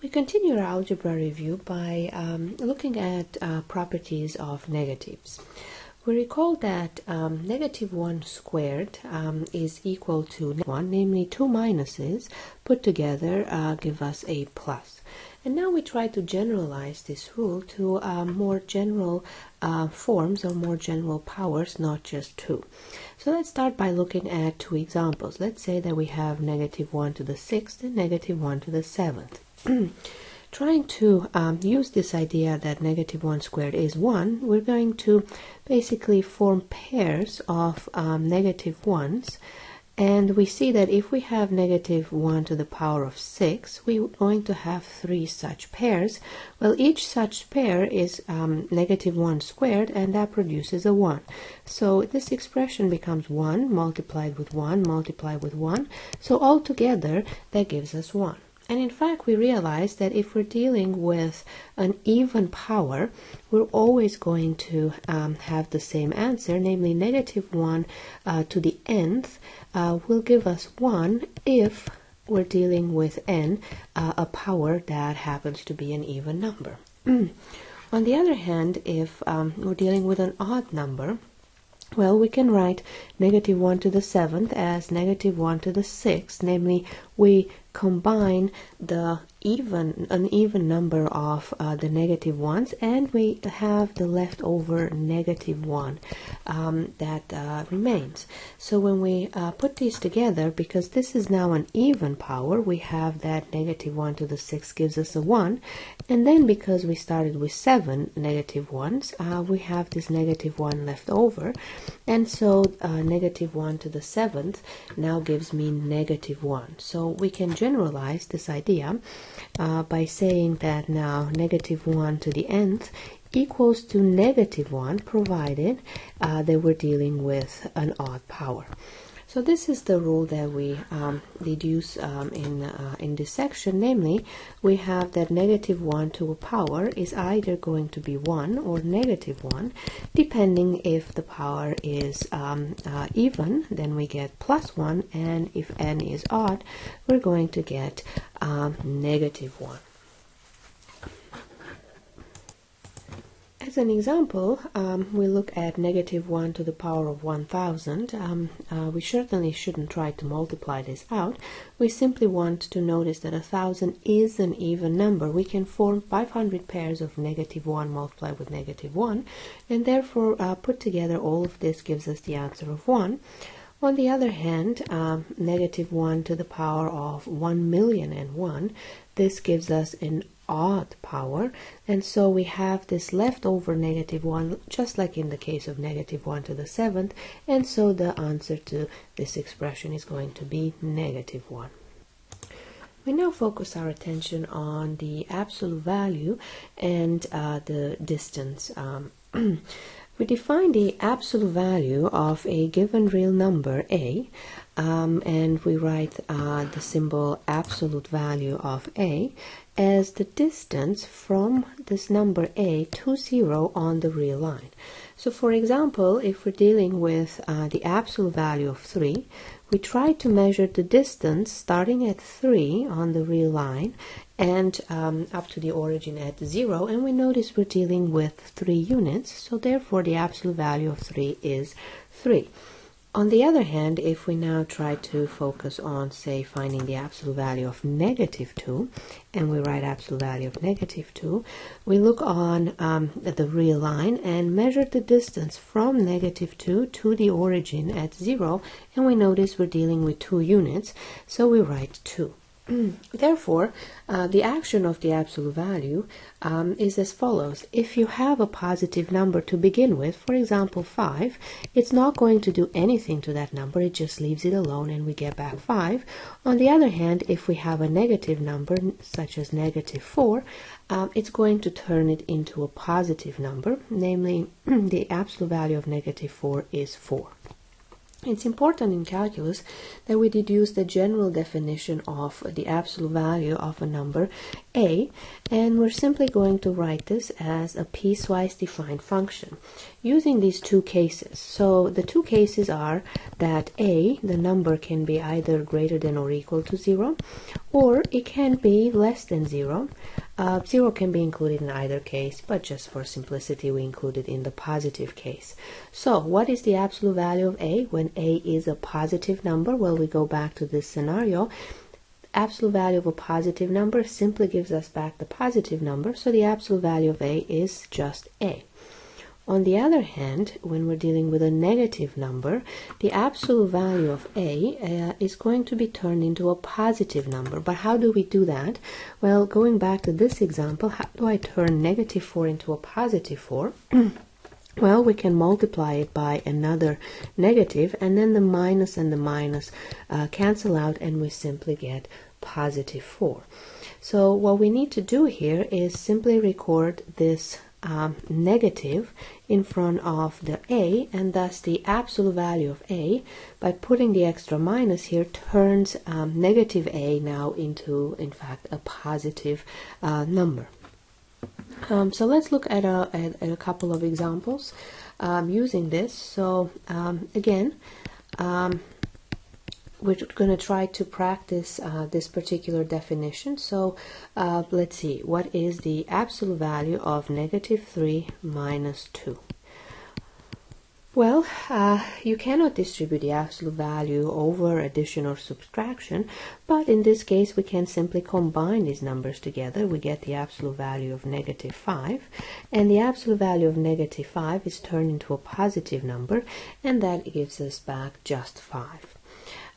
We continue our algebra review by looking at properties of negatives. We recall that negative 1 squared is equal to 1, namely two minuses put together give us a plus. And now we try to generalize this rule to more general forms or more general powers, not just 2. So let's start by looking at two examples. Let's say that we have negative 1 to the 6th and negative 1 to the 7th. Trying to use this idea that negative 1 squared is 1, we're going to basically form pairs of negative 1s, and we see that if we have negative 1 to the power of 6, we're going to have 3 such pairs. Well, each such pair is negative 1 squared, and that produces a 1. So this expression becomes 1 multiplied with 1 multiplied with 1. So altogether, that gives us 1. And in fact, we realize that if we're dealing with an even power, we're always going to have the same answer, namely negative 1 to the nth will give us 1 if we're dealing with n, a power that happens to be an even number. On the other hand, if we're dealing with an odd number, well, we can write negative 1 to the 7th as negative 1 to the 6th, namely we combine the an even number of the negative ones, and we have the leftover negative 1 that remains. So when we put these together, because this is now an even power, we have that negative 1 to the 6th gives us a 1, and then because we started with 7 negative 1s, we have this negative 1 left over, and so negative 1 to the 7th now gives me negative 1. So we can generalize this idea by saying that now negative 1 to the nth equals to negative 1, provided that we're dealing with an odd power. So this is the rule that we deduce in this section, namely we have that negative 1 to a power is either going to be 1 or negative 1, depending if the power is even, then we get plus 1, and if n is odd, we're going to get negative 1. As an example, we look at negative 1 to the power of 1000. We certainly shouldn't try to multiply this out. We simply want to notice that 1000 is an even number. We can form 500 pairs of negative 1 multiplied with negative 1, and therefore put together all of this gives us the answer of 1. On the other hand, negative 1 to the power of 1,000,001, this gives us an odd power, and so we have this leftover negative 1, just like in the case of negative 1 to the 7th, and so the answer to this expression is going to be negative 1. We now focus our attention on the absolute value and the distance. We define the absolute value of a given real number a, and we write the symbol absolute value of a as the distance from this number a to 0 on the real line. So for example, if we're dealing with the absolute value of 3, we try to measure the distance starting at 3 on the real line and up to the origin at 0, and we notice we're dealing with 3 units, so therefore the absolute value of 3 is 3. On the other hand, if we now try to focus on, say, finding the absolute value of negative 2, and we write absolute value of negative 2, we look on the real line and measure the distance from negative 2 to the origin at 0, and we notice we're dealing with 2 units, so we write 2. Therefore, the action of the absolute value is as follows. If you have a positive number to begin with, for example 5, it's not going to do anything to that number, it just leaves it alone and we get back 5. On the other hand, if we have a negative number, such as negative 4, it's going to turn it into a positive number, namely the absolute value of negative 4 is 4. It's important in calculus that we deduce the general definition of the absolute value of a number a, and we're simply going to write this as a piecewise defined function using these two cases. So the two cases are that a, the number, can be either greater than or equal to 0, or it can be less than 0. 0 can be included in either case, but just for simplicity we include it in the positive case. So what is the absolute value of a when a is a positive number? Well, we go back to this scenario. Absolute value of a positive number simply gives us back the positive number, so the absolute value of a is just a. On the other hand, when we're dealing with a negative number, the absolute value of a is going to be turned into a positive number. But how do we do that? Well, going back to this example, how do I turn negative 4 into a positive 4? Well, we can multiply it by another negative, and then the minus and the minus cancel out, and we simply get positive 4. So what we need to do here is simply record this negative in front of the a, and thus the absolute value of a, by putting the extra minus here, turns negative a now into, in fact, a positive number. So let's look at a couple of examples using this. So again, we're going to try to practice this particular definition. So let's see, what is the absolute value of negative 3 minus 2? Well, you cannot distribute the absolute value over addition or subtraction, but in this case we can simply combine these numbers together. We get the absolute value of negative 5, and the absolute value of negative 5 is turned into a positive number, and that gives us back just 5.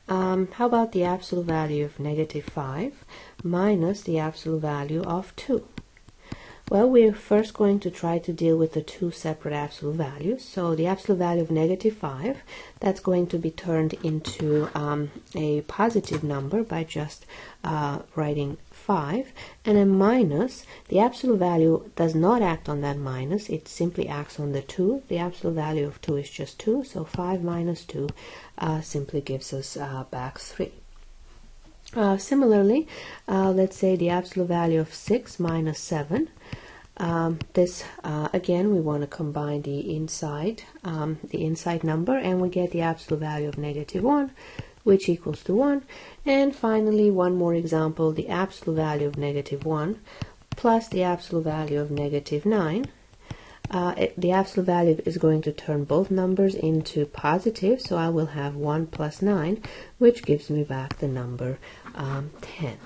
How about the absolute value of negative 5 minus the absolute value of 2? Well, we're first going to try to deal with the two separate absolute values. So the absolute value of negative 5, that's going to be turned into a positive number by just writing 5, and a minus, the absolute value does not act on that minus, it simply acts on the 2. The absolute value of 2 is just 2, so 5 minus 2 simply gives us back 3. Similarly, let's say the absolute value of 6 minus 7. Again, we want to combine the inside number, and we get the absolute value of negative 1, which equals to 1. And finally, one more example, the absolute value of negative 1 plus the absolute value of negative 9. The absolute value is going to turn both numbers into positive, so I will have 1 plus 9, which gives me back the number 10.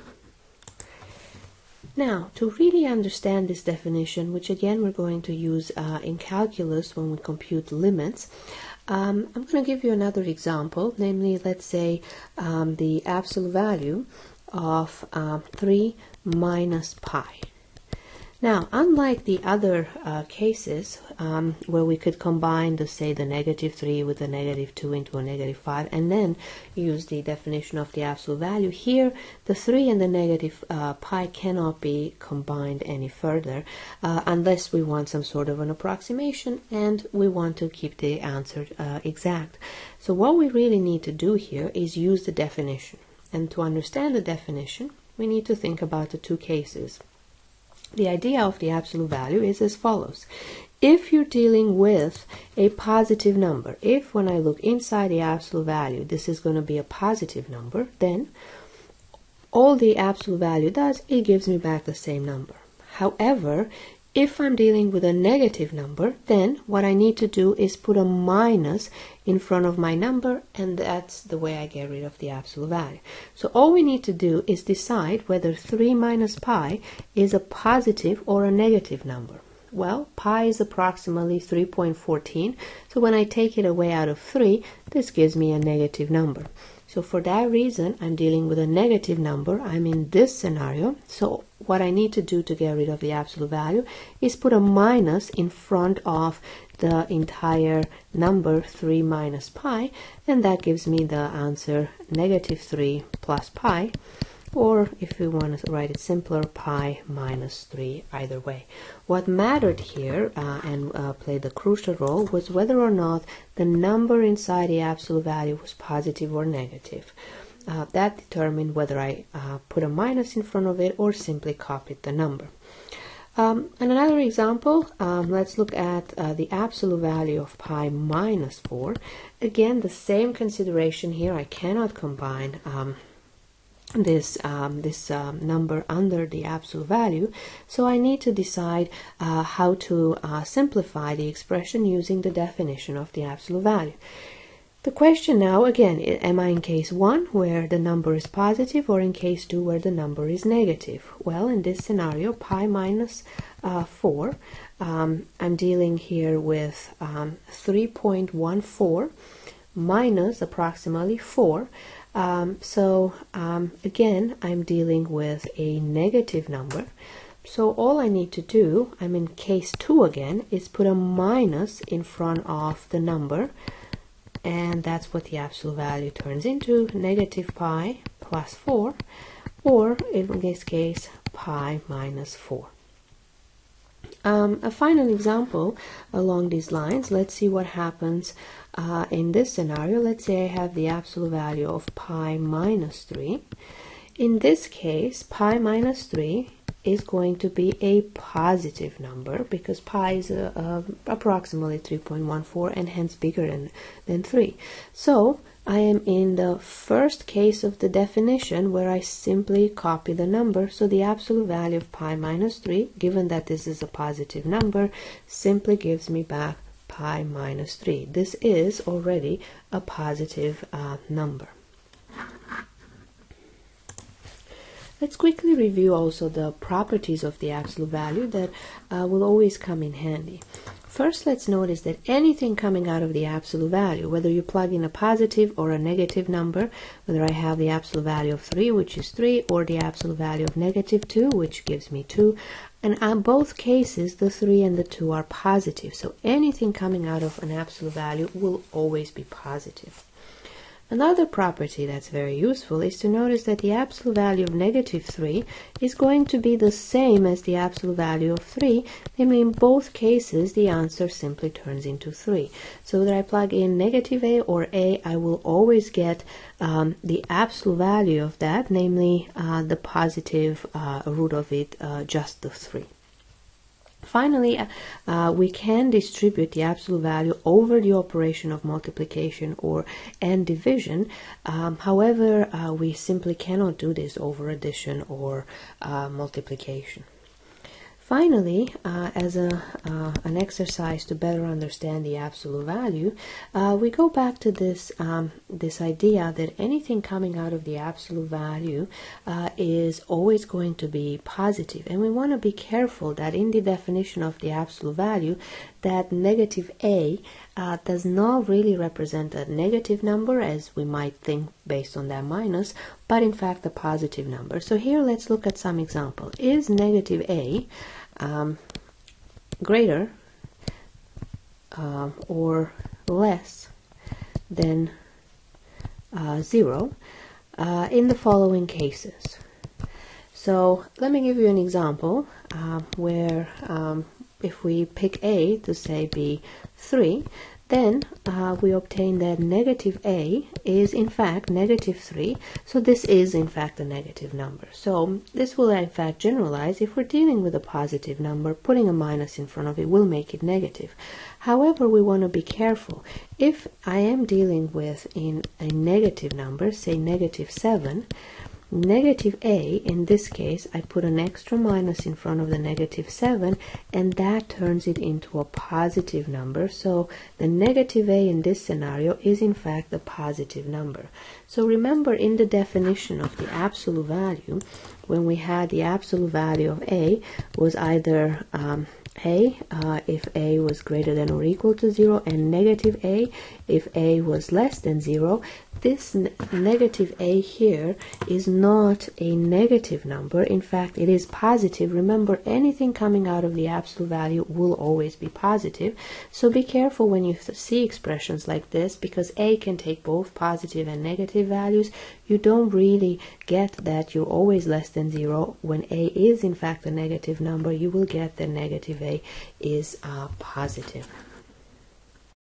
Now, to really understand this definition, which again we're going to use in calculus when we compute limits, I'm going to give you another example, namely, let's say the absolute value of 3 minus pi. Now, unlike the other cases where we could combine, say, the negative 3 with the negative 2 into a negative 5 and then use the definition of the absolute value, here the 3 and the negative pi cannot be combined any further unless we want some sort of an approximation and we want to keep the answer exact. So what we really need to do here is use the definition. And to understand the definition, we need to think about the two cases. The idea of the absolute value is as follows. If you're dealing with a positive number, if when I look inside the absolute value, this is going to be a positive number, then all the absolute value does, it gives me back the same number. However, if I'm dealing with a negative number, then what I need to do is put a minus in front of my number, and that's the way I get rid of the absolute value. So all we need to do is decide whether 3 minus pi is a positive or a negative number. Well, pi is approximately 3.14, so when I take it away out of 3, this gives me a negative number. So for that reason, I'm dealing with a negative number. I'm in this scenario. So what I need to do to get rid of the absolute value is put a minus in front of the entire number 3 minus pi, and that gives me the answer negative 3 plus pi, or if we want to write it simpler, pi minus 3, either way. What mattered here and played the crucial role was whether or not the number inside the absolute value was positive or negative. That determined whether I put a minus in front of it or simply copied the number. And another example, let's look at the absolute value of pi minus 4. Again, the same consideration here. I cannot combine this number under the absolute value, so I need to decide how to simplify the expression using the definition of the absolute value. The question now, again, am I in case 1 where the number is positive or in case 2 where the number is negative? Well, in this scenario, pi minus 4, I'm dealing here with 3.14 minus approximately 4. Again, I'm dealing with a negative number. So all I need to do, I'm in case 2 again, is put a minus in front of the number. And that's what the absolute value turns into, negative pi plus 4, or in this case, pi minus 4. A final example along these lines, let's see what happens in this scenario. Let's say I have the absolute value of pi minus 3. In this case, pi minus 3 is going to be a positive number because pi is approximately 3.14 and hence bigger than 3. So I am in the first case of the definition where I simply copy the number. So the absolute value of pi minus 3, given that this is a positive number, simply gives me back pi minus 3. This is already a positive number. Let's quickly review also the properties of the absolute value that will always come in handy. First, let's notice that anything coming out of the absolute value, whether you plug in a positive or a negative number, whether I have the absolute value of 3, which is 3, or the absolute value of negative 2, which gives me 2, and in both cases, the 3 and the 2 are positive. So anything coming out of an absolute value will always be positive. Another property that's very useful is to notice that the absolute value of negative 3 is going to be the same as the absolute value of 3, namely in both cases the answer simply turns into 3. So whether I plug in negative a or a, I will always get the absolute value of that, namely the positive root of it, just the 3. Finally, we can distribute the absolute value over the operation of multiplication and division. However, we simply cannot do this over addition or multiplication. Finally, as an exercise to better understand the absolute value, we go back to this idea that anything coming out of the absolute value is always going to be positive, and we want to be careful that in the definition of the absolute value, that negative a does not really represent a negative number as we might think based on that minus, but in fact a positive number. So here let's look at some example. Is negative a greater or less than 0 in the following cases? So let me give you an example where if we pick a to say be 3, then we obtain that negative a is in fact negative 3, so this is in fact a negative number. So this will in fact generalize. If we're dealing with a positive number, putting a minus in front of it will make it negative. However, we want to be careful. If I am dealing with in a negative number, say negative 7, negative a, in this case, I put an extra minus in front of the negative 7, and that turns it into a positive number. So the negative a in this scenario is in fact a positive number. So remember, in the definition of the absolute value, when we had the absolute value of a was either if a was greater than or equal to 0, and negative a if a was less than 0. This negative a here is not a negative number. In fact, it is positive. Remember, anything coming out of the absolute value will always be positive. So be careful when you see expressions like this, because a can take both positive and negative values. you don't really get that you're always less than 0. When a is in fact a negative number, you will get that negative a is positive.